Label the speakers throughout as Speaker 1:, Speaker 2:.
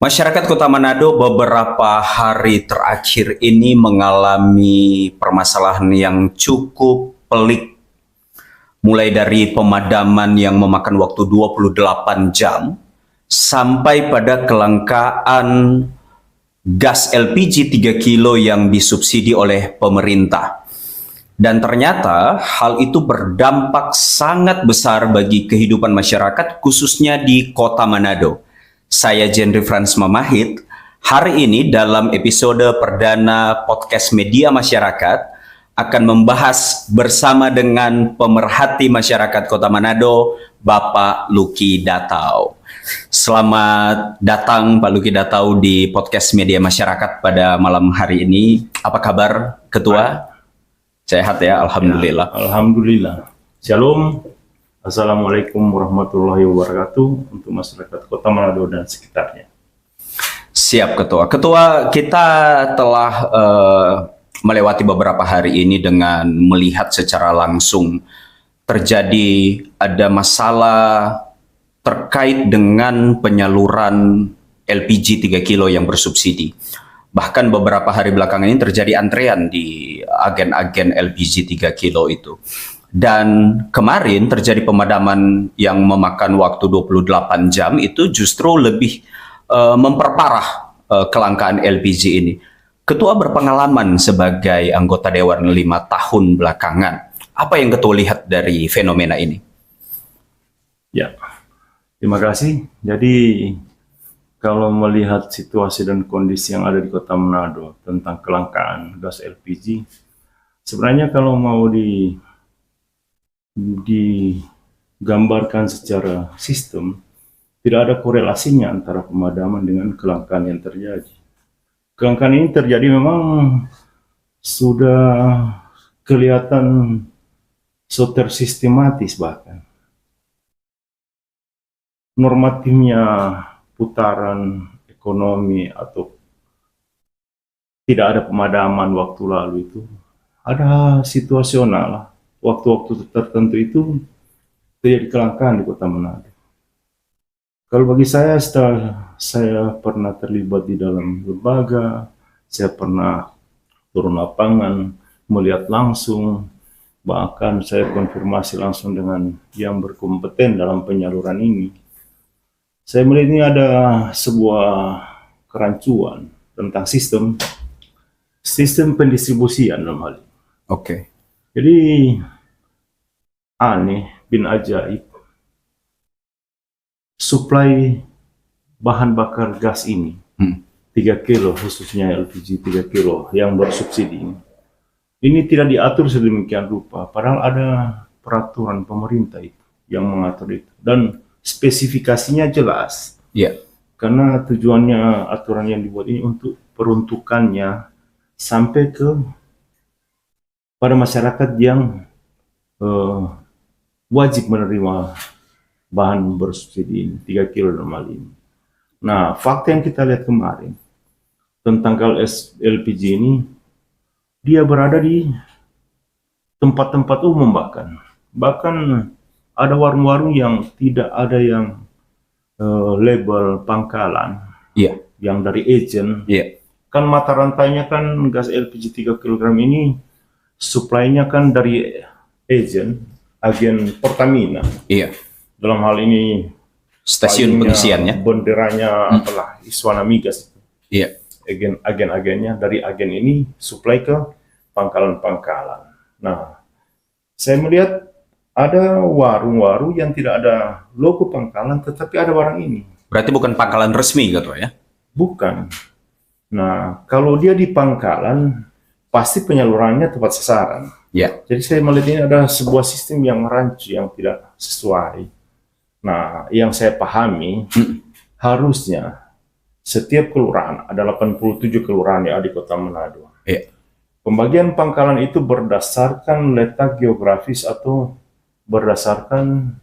Speaker 1: Masyarakat Kota Manado beberapa hari terakhir ini mengalami permasalahan yang cukup pelik, mulai dari pemadaman yang memakan waktu 28 jam sampai pada kelangkaan gas LPG 3 kilo yang disubsidi oleh pemerintah. Dan ternyata hal itu berdampak sangat besar bagi kehidupan masyarakat, khususnya di Kota Manado. Saya Jendri Frans Mamahit. Hari ini dalam episode perdana podcast Media Masyarakat akan membahas bersama dengan pemerhati masyarakat Kota Manado, Bapak Lucky Datau. Selamat datang Pak Lucky Datau di podcast Media Masyarakat pada malam hari ini. Apa kabar Ketua? Sehat ya, Alhamdulillah.
Speaker 2: Ya, Alhamdulillah. Shalom. Assalamualaikum warahmatullahi wabarakatuh untuk masyarakat Kota Manado dan sekitarnya.
Speaker 1: Siap Ketua. Ketua, kita telah melewati beberapa hari ini dengan melihat secara langsung terjadi ada masalah terkait dengan penyaluran LPG 3 kilo yang bersubsidi. Bahkan beberapa hari belakangan ini terjadi antrean di agen-agen LPG 3 kilo itu. Dan kemarin terjadi pemadaman yang memakan waktu 28 jam itu justru lebih memperparah kelangkaan LPG ini. Ketua berpengalaman sebagai anggota Dewan 5 tahun belakangan. Apa yang Ketua lihat dari fenomena ini?
Speaker 2: Ya, terima kasih. Jadi kalau melihat situasi dan kondisi yang ada di Kota Manado tentang kelangkaan gas LPG, sebenarnya kalau mau digambarkan secara sistem, tidak ada korelasinya antara pemadaman dengan kelangkaan yang terjadi. Kelangkaan ini terjadi memang sudah kelihatan tersistematis, bahkan normatifnya putaran ekonomi atau tidak ada pemadaman waktu lalu itu ada situasional. Waktu-waktu tertentu itu terjadi kelangkaan di Kota Manado. Kalau bagi saya, setelah saya pernah terlibat di dalam lembaga, saya pernah turun lapangan, melihat langsung, bahkan saya konfirmasi langsung dengan yang berkompeten dalam penyaluran ini. Saya melihat ini ada sebuah kerancuan tentang sistem pendistribusian dalam hal ini.
Speaker 1: Oke.
Speaker 2: Jadi aneh bin ajaib, suplai bahan bakar gas ini 3 kilo, khususnya LPG 3 kilo yang bersubsidi ini tidak diatur sedemikian rupa, padahal ada peraturan pemerintah itu yang mengatur itu dan spesifikasinya jelas.
Speaker 1: Iya.
Speaker 2: Karena tujuannya aturan yang dibuat ini untuk peruntukannya sampai ke pada masyarakat yang wajib menerima bahan bersubsidi ini, 3 kilo normal ini. Nah, fakta yang kita lihat kemarin tentang LPG ini, dia berada di tempat-tempat umum bahkan. Bahkan ada warung-warung yang tidak ada yang label pangkalan, yang dari agen. Kan mata rantainya kan gas LPG 3 kg ini suplainya kan dari agen Pertamina.
Speaker 1: Iya.
Speaker 2: Dalam hal ini
Speaker 1: Stasiun pengisiannya.
Speaker 2: Benderanya apalah Iswana Migas.
Speaker 1: Iya.
Speaker 2: Agen-agennya dari agen ini suplai ke pangkalan-pangkalan. Nah, saya melihat ada warung-warung yang tidak ada logo pangkalan, tetapi ada barang ini.
Speaker 1: Berarti bukan pangkalan resmi gitu ya?
Speaker 2: Bukan. Nah, kalau dia di pangkalan, pasti penyalurannya tepat sasaran.
Speaker 1: Ya.
Speaker 2: Jadi saya melihat ini ada sebuah sistem yang rancu, yang tidak sesuai. Nah, yang saya pahami, harusnya setiap kelurahan, ada 87 kelurahan yang ada di Kota Manado.
Speaker 1: Ya.
Speaker 2: Pembagian pangkalan itu berdasarkan letak geografis atau berdasarkan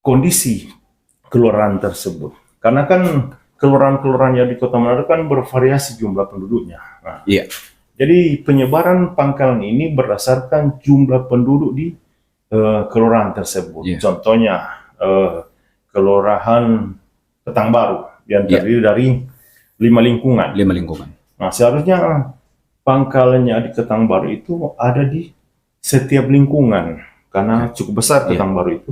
Speaker 2: kondisi kelurahan tersebut. Karena kan kelurahan-kelurahan yang di Kota Manado kan bervariasi jumlah penduduknya. Nah, jadi penyebaran pangkalan ini berdasarkan jumlah penduduk di kelurahan tersebut. Contohnya Kelurahan Ketang Baru yang terdiri dari 5 lingkungan.
Speaker 1: 5 lingkungan.
Speaker 2: Nah, seharusnya pangkalannya di Ketang Baru itu ada di setiap lingkungan karena cukup besar Ketang Baru itu.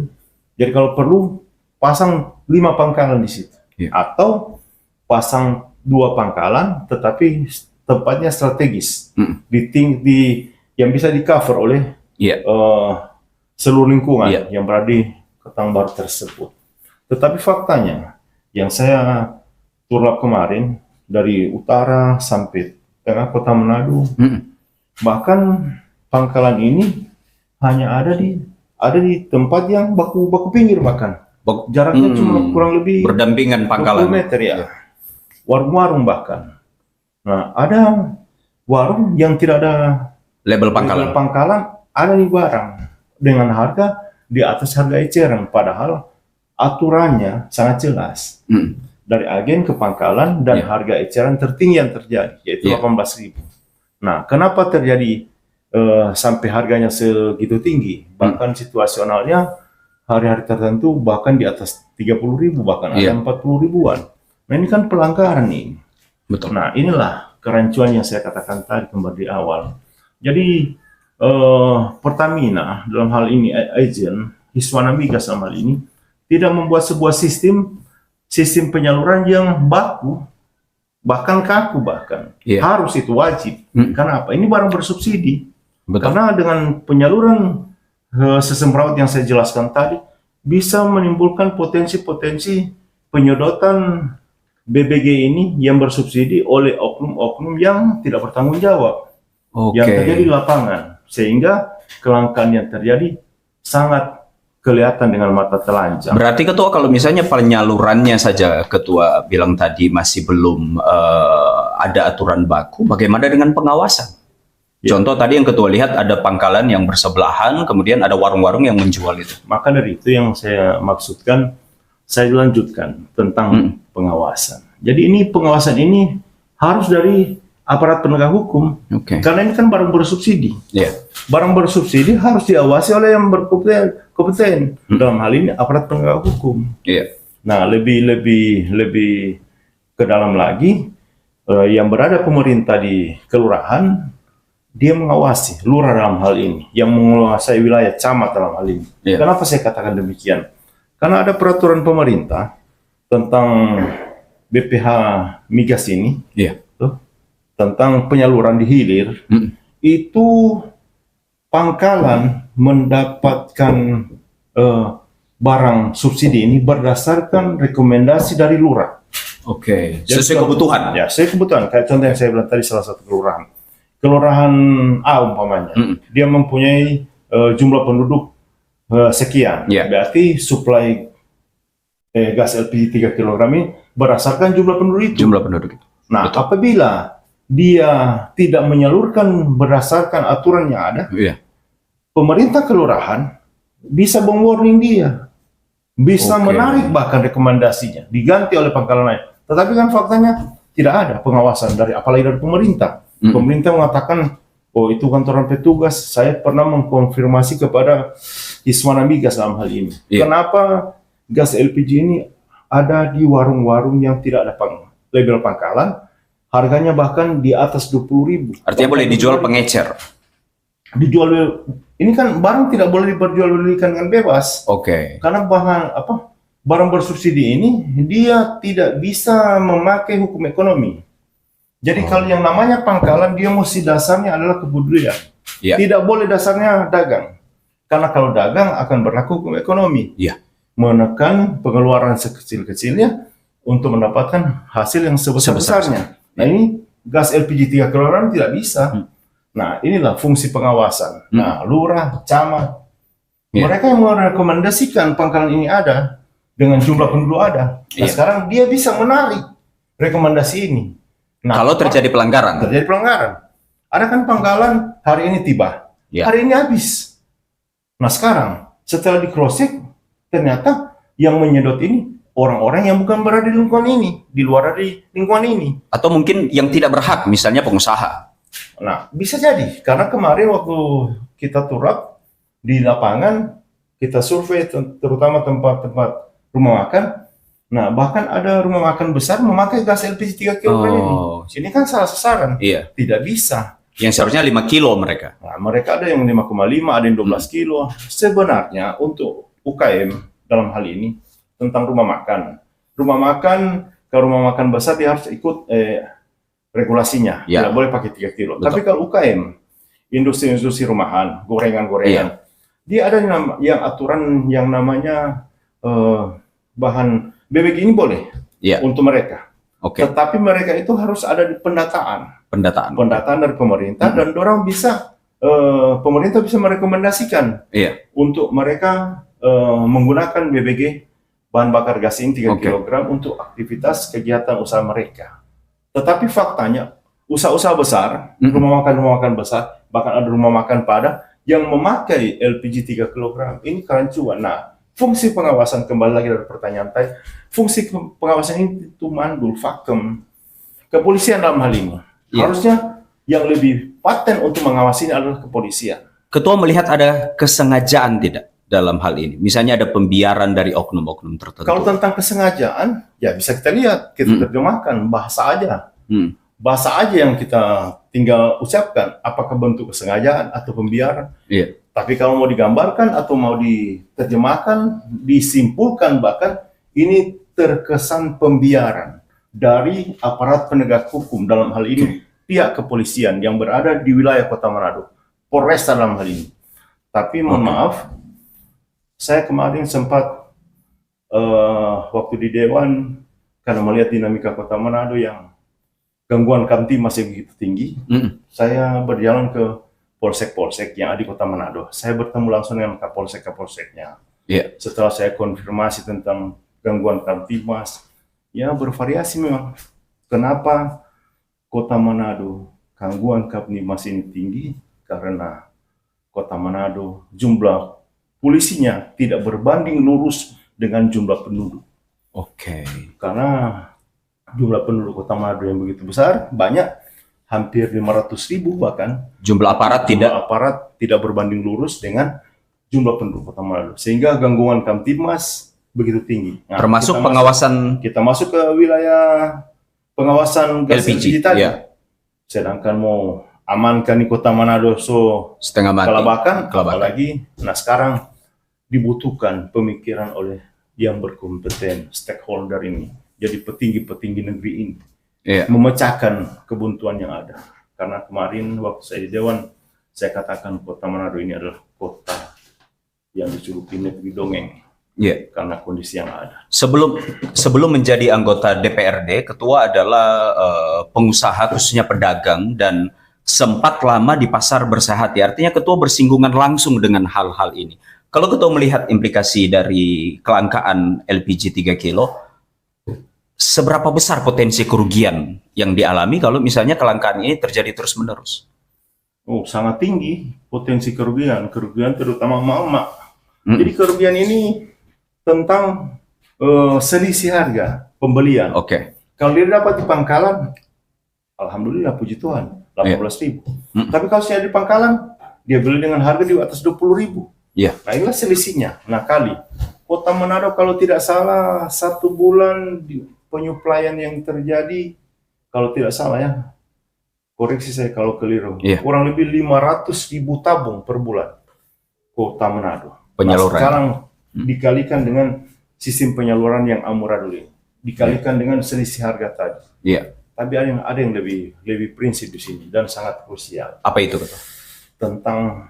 Speaker 2: Jadi kalau perlu pasang 5 pangkalan di situ, atau pasang 2 pangkalan tetapi tempatnya strategis di yang bisa di cover oleh seluruh lingkungan yang berada di Ketang Baru tersebut. Tetapi faktanya yang saya turap kemarin dari utara sampai tengah kota Manado, bahkan pangkalan ini hanya ada di tempat yang baku pinggir, bahkan jaraknya cuma kurang lebih
Speaker 1: berdampingan pangkalan
Speaker 2: 20 meter ya. Warung-warung bahkan. Nah, ada warung yang tidak ada
Speaker 1: label
Speaker 2: pangkalan ada di barang dengan harga di atas harga eceran, padahal aturannya sangat jelas. Dari agen ke pangkalan dan harga eceran tertinggi yang terjadi yaitu 18.000. Nah, kenapa terjadi sampai harganya segitu tinggi? Bahkan situasionalnya hari-hari tertentu bahkan di atas 30.000, bahkan ada 40 ribuan. Nah, ini kan pelanggaran nih.
Speaker 1: Betul.
Speaker 2: Nah, inilah kerancuan yang saya katakan tadi kembali di awal. Jadi Pertamina dalam hal ini agen Hiswana Migas dalam hal ini tidak membuat sebuah sistem penyaluran yang baku, bahkan kaku, bahkan harus itu wajib. Kenapa? Ini barang bersubsidi.
Speaker 1: Betul.
Speaker 2: Karena dengan penyaluran sesemrawut yang saya jelaskan tadi bisa menimbulkan potensi-potensi penyedotan BBG ini yang bersubsidi oleh oknum-oknum yang tidak bertanggung jawab yang terjadi di lapangan, sehingga kelangkaan yang terjadi sangat kelihatan dengan mata telanjang.
Speaker 1: Berarti Ketua, kalau misalnya penyalurannya saja Ketua bilang tadi masih belum ada aturan baku, bagaimana dengan pengawasan? Contoh tadi yang Ketua lihat ada pangkalan yang bersebelahan, kemudian ada warung-warung yang menjual itu.
Speaker 2: Maka dari itu yang saya maksudkan, saya lanjutkan tentang pengawasan. Jadi ini pengawasan ini harus dari aparat penegak hukum, karena ini kan barang bersubsidi. Barang bersubsidi harus diawasi oleh yang berkompeten. Dalam hal ini aparat penegak hukum. Nah, lebih ke dalam lagi, yang berada pemerintah di kelurahan, dia mengawasi lurah dalam hal ini, yang menguasai wilayah camat dalam hal ini. Kenapa saya katakan demikian? Karena ada peraturan pemerintah tentang BPH Migas ini, tentang penyaluran di hilir, itu pangkalan mendapatkan barang subsidi ini berdasarkan rekomendasi dari lurah.
Speaker 1: Sesuai kebutuhan.
Speaker 2: Ya, sesuai kebutuhan. Kayak contoh yang saya bilang tadi, salah satu kelurahan A umpamanya, dia mempunyai jumlah penduduk sekian, berarti suplai gas LPG 3 kg ini berdasarkan jumlah penduduk itu. Nah, apabila dia tidak menyalurkan berdasarkan aturan yang ada, pemerintah kelurahan bisa meng-warning dia, bisa menarik bahkan rekomendasinya, diganti oleh pangkalan lain. Tetapi kan faktanya tidak ada pengawasan apalagi dari pemerintah. Pemerintah mengatakan, oh itu kantoran petugas, saya pernah mengkonfirmasi kepada Hiswana Migas dalam hal ini. Kenapa gas LPG ini ada di warung-warung yang tidak ada label pangkalan, harganya bahkan di atas 20.000.
Speaker 1: Artinya boleh dijual pengecer.
Speaker 2: Ini kan barang tidak boleh diperjualbelikan dengan bebas. Karena barang bersubsidi ini dia tidak bisa memakai hukum ekonomi. Jadi kalau yang namanya pangkalan, dia mesti dasarnya adalah kebudayaan. Tidak boleh dasarnya dagang. Karena kalau dagang akan berlaku hukum ekonomi. Menekan pengeluaran sekecil-kecilnya untuk mendapatkan hasil yang sebesar-besarnya. Nah, ini gas LPG 3 kg tidak bisa. Nah, inilah fungsi pengawasan. Nah, lurah, camat, mereka yang merekomendasikan pangkalan ini ada dengan jumlah penduduk ada. Nah, sekarang dia bisa menarik rekomendasi ini. Nah,
Speaker 1: kalau terjadi pelanggaran.
Speaker 2: Ada kan pangkalan hari ini tiba, hari ini habis. Nah, sekarang setelah di cross-check, ternyata yang menyedot ini orang-orang yang bukan berada di lingkungan ini, di luar dari lingkungan ini.
Speaker 1: Atau mungkin yang tidak berhak, misalnya pengusaha.
Speaker 2: Nah, bisa jadi. Karena kemarin waktu kita turap di lapangan, kita survei terutama tempat-tempat rumah makan. Nah, bahkan ada rumah makan besar memakai gas LPG 3 kg ini.
Speaker 1: Oh,
Speaker 2: Ini kan salah sasaran.
Speaker 1: iya.
Speaker 2: Tidak bisa.
Speaker 1: Yang seharusnya 5 kilo mereka.
Speaker 2: Nah, mereka ada yang 5,5, ada yang 12 kilo. Sebenarnya untuk UKM dalam hal ini tentang rumah makan. Rumah makan, kalau rumah makan besar dia harus ikut regulasinya.
Speaker 1: Ya.
Speaker 2: Tidak boleh pakai 3 kilo.
Speaker 1: Betul.
Speaker 2: Tapi kalau UKM, industri-industri rumahan, gorengan-gorengan, dia ada yang aturan yang namanya bahan bebek ini boleh untuk mereka.
Speaker 1: Oke.
Speaker 2: Tetapi mereka itu harus ada di pendataan dari pemerintah dan orang bisa pemerintah bisa merekomendasikan untuk mereka menggunakan BBG bahan bakar gas ini 3 kg untuk aktivitas kegiatan usaha mereka. Tetapi faktanya usaha-usaha besar, rumah makan besar, bahkan ada rumah makan Padang yang memakai LPG 3 kg ini kerancuan. Nah, fungsi pengawasan, kembali lagi dari pertanyaan tadi, fungsi pengawasan ini itu mandul, vakum. Kepolisian dalam hal ini. Harusnya yang lebih paten untuk mengawasi ini adalah kepolisian.
Speaker 1: Ketua melihat ada kesengajaan tidak dalam hal ini? Misalnya ada pembiaran dari oknum-oknum tertentu.
Speaker 2: Kalau tentang kesengajaan, ya bisa kita lihat, kita terjemahkan, bahasa aja. Bahasa aja yang kita tinggal ucapkan, apakah bentuk kesengajaan atau pembiaran. Tapi kalau mau digambarkan atau mau diterjemahkan, disimpulkan bahkan ini terkesan pembiaran dari aparat penegak hukum dalam hal ini pihak kepolisian yang berada di wilayah Kota Manado, Polresta dalam hal ini. Tapi mohon maaf, saya kemarin sempat waktu di Dewan karena melihat dinamika Kota Manado yang gangguan kamtib masih begitu tinggi, saya berjalan ke polsek-polsek yang ada di Kota Manado. Saya bertemu langsung dengan kapolsek-kapolseknya. Setelah saya konfirmasi tentang gangguan kamtibmas, ya bervariasi memang. Kenapa Kota Manado gangguan kamtibmas ini tinggi? Karena Kota Manado jumlah polisinya tidak berbanding lurus dengan jumlah penduduk. Karena jumlah penduduk Kota Manado yang begitu besar, banyak, hampir 500.000 bahkan.
Speaker 1: Jumlah aparat
Speaker 2: tidak berbanding lurus dengan jumlah penduduk Kota Manado. Sehingga gangguan kamtibmas begitu tinggi. Nah,
Speaker 1: termasuk
Speaker 2: kita masuk ke wilayah pengawasan gas LPG tadi. Sedangkan mau amankan di Kota Manado
Speaker 1: setengah mati.
Speaker 2: Kelabakan. Apalagi nah sekarang dibutuhkan pemikiran oleh yang berkompeten, stakeholder ini. Jadi petinggi-petinggi negeri ini memecahkan kebuntuan yang ada. Karena kemarin waktu saya di Dewan, saya katakan Kota Manado ini adalah kota yang dijuluki negeri dongeng. Karena kondisi yang ada.
Speaker 1: Sebelum menjadi anggota DPRD, Ketua adalah pengusaha khususnya pedagang dan sempat lama di pasar Bersehati. Artinya Ketua bersinggungan langsung dengan hal-hal ini. Kalau Ketua melihat implikasi dari kelangkaan LPG 3 kilo, seberapa besar potensi kerugian yang dialami kalau misalnya kelangkaan ini terjadi terus-menerus?
Speaker 2: Sangat tinggi potensi kerugian terutama emak-emak. Jadi kerugian ini tentang selisih harga pembelian. Kalau dia dapat di pangkalan, alhamdulillah puji Tuhan, 18.000. Tapi kalau saya di pangkalan, dia beli dengan harga di atas 20.000. Nah inilah selisihnya. Nah kali Kota Manado kalau tidak salah 1 bulan penyuplaian yang terjadi, kalau tidak salah ya, koreksi saya kalau keliru, kurang lebih 500.000 tabung per bulan Kota Manado.
Speaker 1: Penyaluran.
Speaker 2: Nah, sekarang dikalikan dengan sistem penyaluran yang amburadul ini, dikalikan dengan selisih harga tadi. Tapi ada yang lebih prinsip di sini dan sangat krusial.
Speaker 1: Apa itu, Ketua?
Speaker 2: Tentang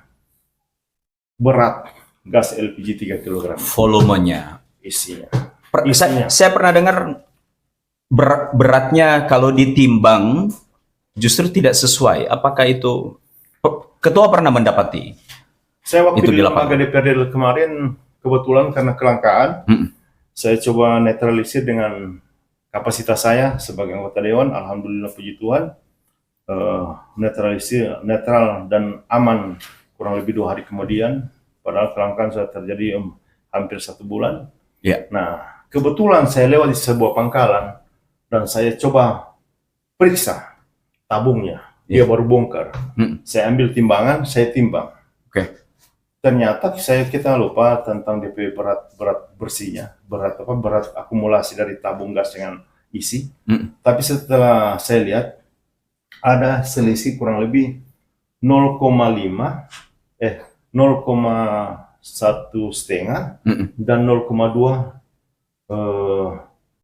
Speaker 2: berat gas LPG 3 kg.
Speaker 1: Volumenya.
Speaker 2: Isinya.
Speaker 1: Saya pernah dengar beratnya kalau ditimbang justru tidak sesuai. Apakah itu Ketua pernah mendapati?
Speaker 2: Saya waktu di lembaga DPRD kemarin kebetulan karena kelangkaan, saya coba netralisir dengan kapasitas saya sebagai anggota Dewan. Alhamdulillah puji Tuhan, netral dan aman kurang lebih 2 hari kemudian. Padahal kelangkaan sudah terjadi hampir 1 bulan. Nah kebetulan saya lewat di sebuah pangkalan dan saya coba periksa tabungnya. Dia baru bongkar. Saya ambil timbangan, saya timbang. ternyata kita lupa tentang DP berat bersihnya, berat akumulasi dari tabung gas dengan isi. Tapi setelah saya lihat ada selisih kurang lebih 0,5 0,1 setengah dan 0,2